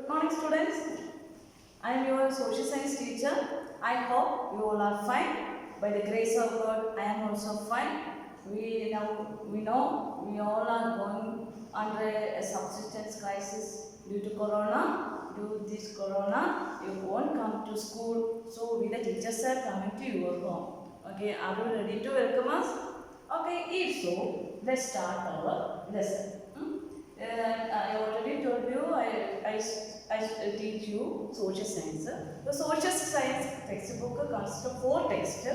Good morning, students. I am your social science teacher. I hope you all are fine. By the grace of God, I am also fine. We know we all are going under a subsistence crisis due to Corona. Due to this Corona, you won't come to school. So we the teachers are coming to your home. Okay, are you ready to welcome us? Okay, if so, let's start our lesson. I already told you I teach you social science. The social science textbook consists of 4 texts.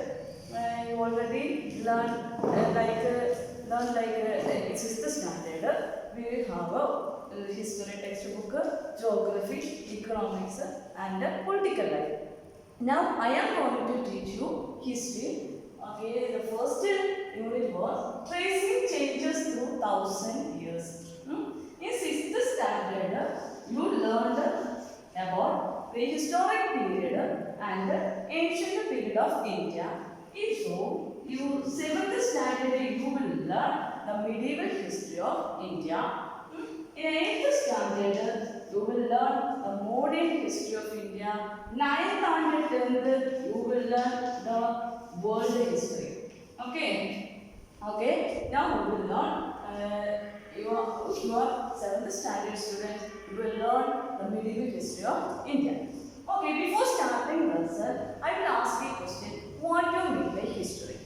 You already learned it's 6th standard. We have a history textbook, geography, economics, and political life. Now I am going to teach you history. Okay, the first unit was tracing changes through 1000 years. In 6th standard, you learned about prehistoric period and ancient period of India. If so, you 7th standard you will learn the medieval history of India. In 8th standard, you will learn the modern history of India. 9th and 10th, you will learn the world history. Okay. Now we will learn. Your 7th standard students, you will learn the medieval history of India. Okay, before starting lesson, I will ask you a question. What do you mean by history?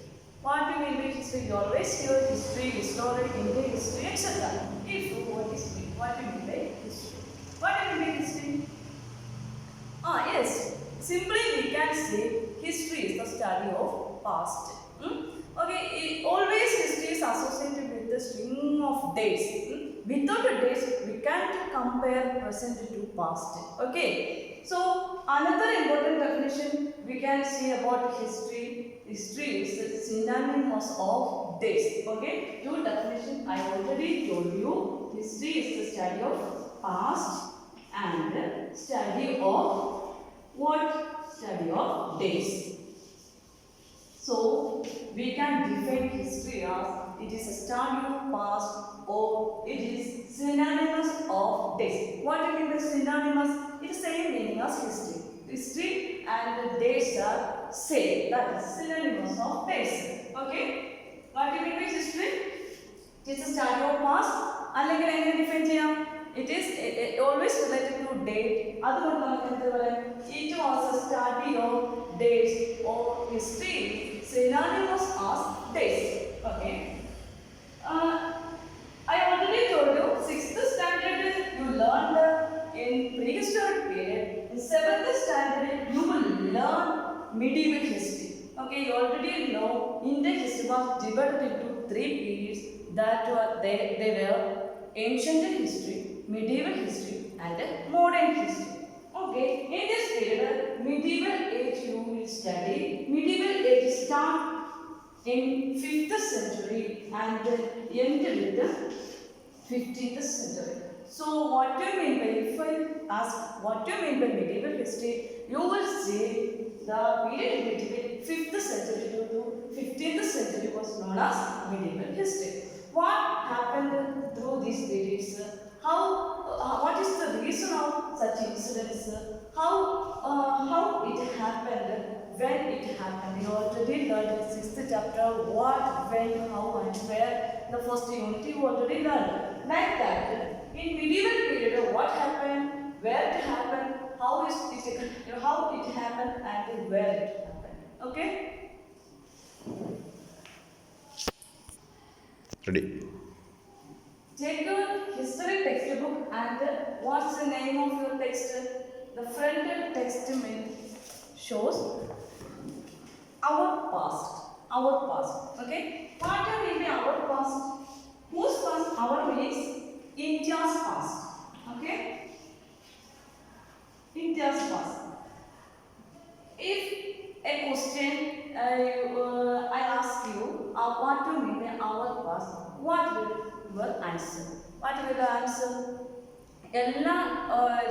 What do you mean by history? You always hear history, historic, India history, etc. If you what is mean? What do you mean by history? What do you mean by history? Yes. Simply we can say history is the study of past. Okay, always history is associated with the string of days. Without a days, we can't compare present to past. Okay, so another important definition we can see about history. History is synonymous of days. Okay, 2 definition I already told you. History is the study of past and study of what? Study of days. So we can define history as it is a study of past or it is synonymous of days. What do you mean by synonymous? It is same meaning as history. History and the days are same. That is synonymous of days. Okay? What do you mean by history? It is a study of past. അല്ലെങ്കിൽ എങ്ങനെ define ചെയ്യാം? It is always related to date. അതുകൊണ്ട് നമുക്ക് എന്ത് പറയാം? It was a study of days or history synonymous as days. Okay. I already told you 6th standard you learned in prehistoric period. In 7th standard you will learn medieval history. Okay, you already know Indian history was divided into 3 periods that were they were ancient history, medieval history, and modern history. Okay, in this period, medieval age you will study. Medieval age start in 5th century and end with the 15th century. So, what do you mean by, if I ask what do you mean by medieval history, you will say the period between 5th century to 15th century was known as medieval history. What happened through these periods? What is the reason of such incidents? How it happened? When it happened? You already learned in 6th chapter what, when, how, and where. The first unit you already learned. Like that, in medieval period, what happened? Where it happened? How it happened, and where it happened. Okay. Ready. Take your history textbook and what's the name of your text? The front text shows our past. Our past. Okay? What do you mean by our past? Whose past? Our means India's past. Okay? India's past. If a question I ask you, what do you mean by our past? What will your answer? What will the answer? എല്ലാ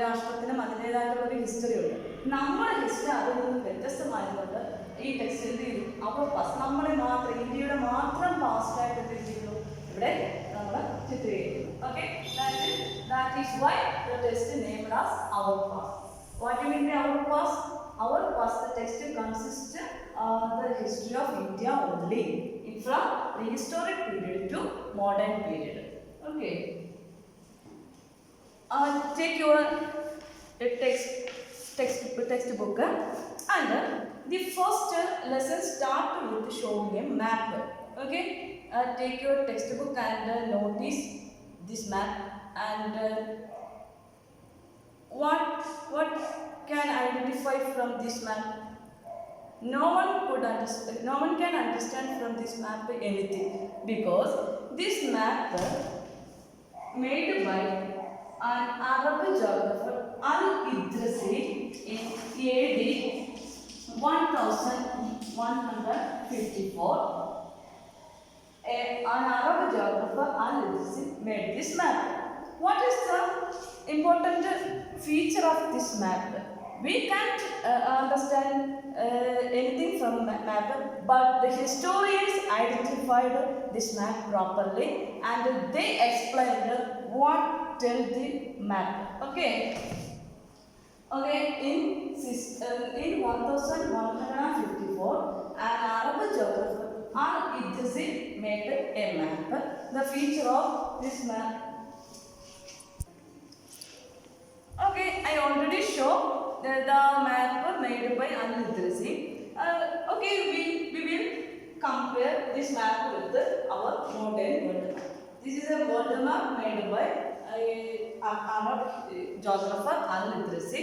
രാഷ്ട്രത്തിനും അതിൻ്റെതായിട്ടുള്ള ഒരു history ഉണ്ട്. നമ്മുടെ history അതിൽ നിന്ന് വ്യത്യസ്തമായതുകൊണ്ട് ഈ ടെക്സ്റ്റിൽ അവർ past നമ്മളെ മാത്രം ഇന്ത്യയുടെ മാത്രം പാസ്റ്റായിട്ട് എന്ത് ചെയ്യുന്നു ഇവിടെ നമ്മൾ ചിത്രീകരിക്കുന്നു. Okay, That is why the text named as Our Past. What do you mean by Our Past? Our Past, the text consists the history of India only, from prehistoric period to modern period. Okay. Take your textbook and the first lesson start with showing a map. Okay. Take your textbook and notice this map and what can identify from this map? No one can understand from this map anything, because this map made by an Arab geographer Al-Idrisi in AD 1154. An Arab geographer Al-Idrisi made this map. What is the important feature of this map? We can't understand anything from the map, but the historians identified this map properly and they explained what tells the map. Okay. In 1154, an Arab geographer Al-Idrisi made a map. The feature of this map. Okay, I already showed the map made by Al-Idrisi. Okay, we will compare this map with our modern world map. This is a world map made by Arab geographer Al-Idrisi.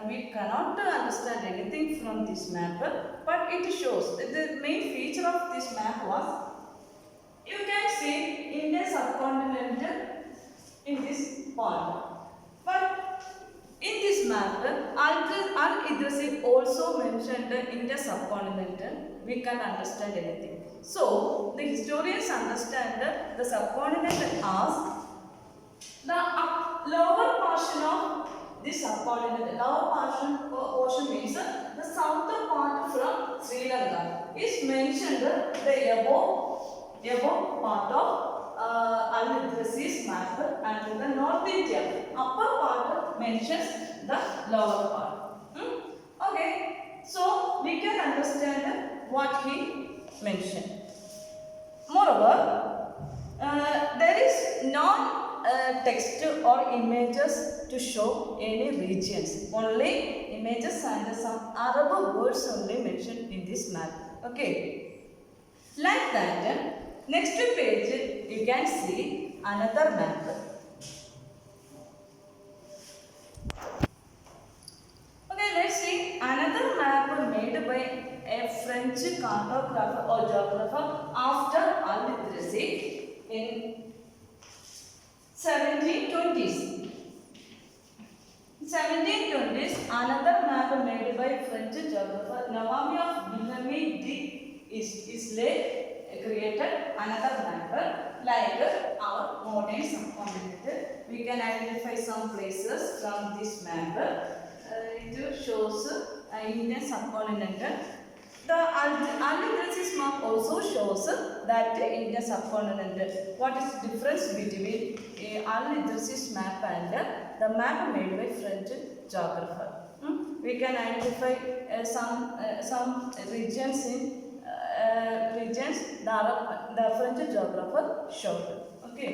We cannot understand anything from this map, but it shows the main feature of this map was, you can see Indian subcontinent in this part. But in this map, Al-Idrisi also mentioned India subcontinent. We can't understand anything. So the historians understand the subcontinent as the lower portion of this subcontinent. Lower portion means the southern part from Sri Lanka is mentioned the above part of Al-Idrisi's map, and the North India upper part mentions the lower part. Okay, so we can understand what he mentioned. Moreover, there is no text or images to show any regions. Only images and some Arab words only mentioned in this map. Okay, like that. Next page you can see another map. Okay, let's see another map made by a French cartographer or geographer after Al-Idrisi in 1720s. 1720s, another map made by French geographer Nawami of Villamy d'Islay created another map like our modern subcontinent. We can identify some places from this map. It shows Indian subcontinent. The Al-Idrisi's map also shows that Indian subcontinent. What is the difference between Al-Idrisi's map and the map made by French geographer? We can identify some regions in the French geographer showed. Okay,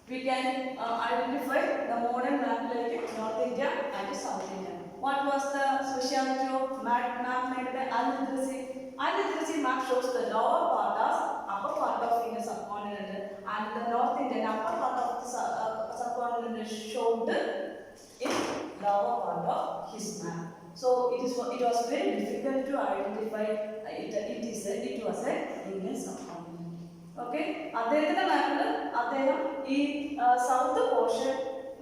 we can identify the modern map like North India and South India. What was the speciality of map made by Al-Idrisi? Al-Idrisi map shows the lower part as upper part of Indian subcontinent, and the North Indian upper part of the subcontinent showed in lower part of his map. So it was very difficult to identify. It was a Indian subcontinent. Okay, അദ്ദേഹത്തിന്റെ മാപ്പിൽ അദ്ദേഹം ഈ south portion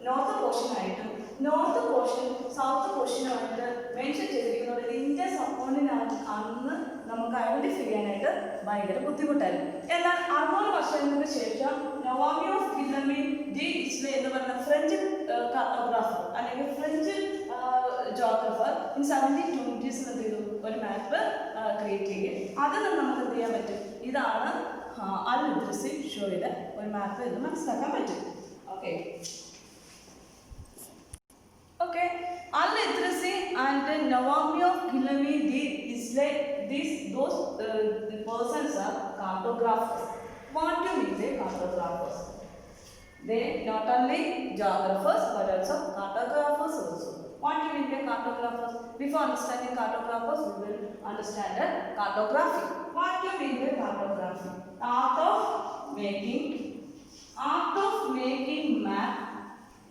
north പോർഷനായിട്ടും north portion south പോർഷനുമായിട്ട് mention ചെയ്തിരിക്കുന്നത് Indian subcontinent അന്ന് നമുക്ക് identify ചെയ്യാനായിട്ട് ഭയങ്കര ബുദ്ധിമുട്ടായിരുന്നു. എന്നാൽ 60 വർഷങ്ങൾക്ക് ശേഷം നവാമി ഓഫ് വില്ലമി d'Islay എന്ന് പറയുന്ന ഫ്രഞ്ച് കാർട്ടോഗ്രാഫർ അല്ലെങ്കിൽ ഫ്രഞ്ച് ജോഗ്രഫർ ഇൻ 1720s എന്ത് ചെയ്തു, ഒരു മാപ്പ് ക്രിയേറ്റ് ചെയ്യും. അതിൽ നിന്ന് നമുക്ക് എന്ത് ചെയ്യാൻ പറ്റും, ഇതാണ് Al-Idrisi ഷോ ചെയ്ത ഒരു മാപ്പ് എന്ന് മനസ്സിലാക്കാൻ പറ്റും. Okay, and Nawami of Gilami is like those persons are cartographers. What do you mean by cartographers? They not only geographers but also cartographers also. What do you mean by cartographers? Before understanding cartographers, we will understand the cartography. What do you mean by cartography? Art of making map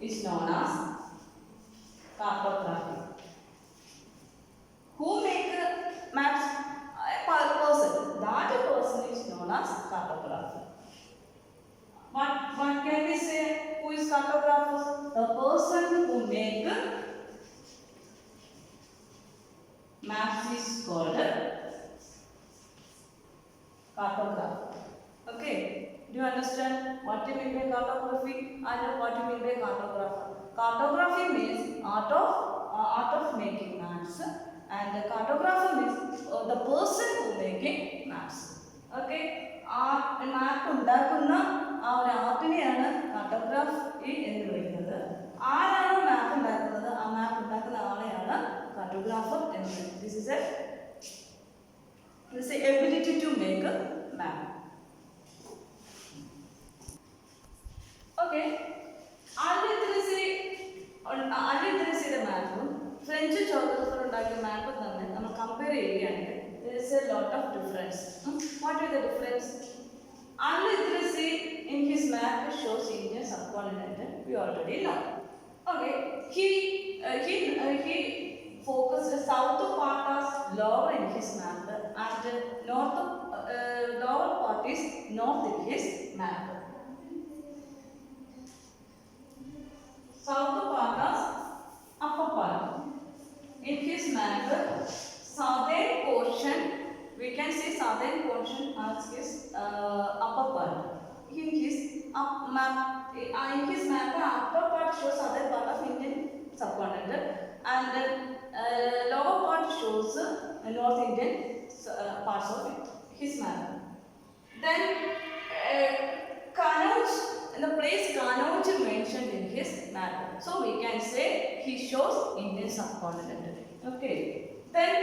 is known as cartography. Who make maps? A person. That person is known as cartographer. What can we say? Who is cartographer? The person who make maps is called cartographer. Okay. Do you understand what you mean by cartography and what you mean by cartographer? Cartography means art of making maps, and the cartographer means the person who making maps. Okay. മാപ്പ് ഉണ്ടാക്കുന്ന ആ ഒരു ആർട്ടിനെയാണ് cartography എന്ന് വിളിക്കുന്നത്. ആരാണോ മാപ്പ് ഉണ്ടാക്കുന്നത് ആ മാപ്പ് ഉണ്ടാക്കുന്ന ആളെയാണ് cartographer എന്ന് പറയുന്നത്. This is a ability to make a map. Okay. അലിദ്രസിയുടെ മാപ്പും ഫ്രഞ്ച് ജോഗ്രഫർ ഉണ്ടാക്കിയ മാപ്പും തമ്മിൽ നമ്മൾ കമ്പയർ ചെയ്യുകയാണെങ്കിൽ there is a lot of difference. What is the difference? Al-Idrisi in his map shows Indian subcontinent. We already know. Okay, he focused the south part as lower in his map and lower part is north in his map. South part as upper part in his map. Southern portion, we can say southern portion as his upper part. In his map, upper part shows southern part of Indian subcontinent, and lower part shows North Indian parts of it. His map. Then Kanauj, the place Kanauj mentioned in his map. So we can say he shows Indian subcontinent. Okay. Then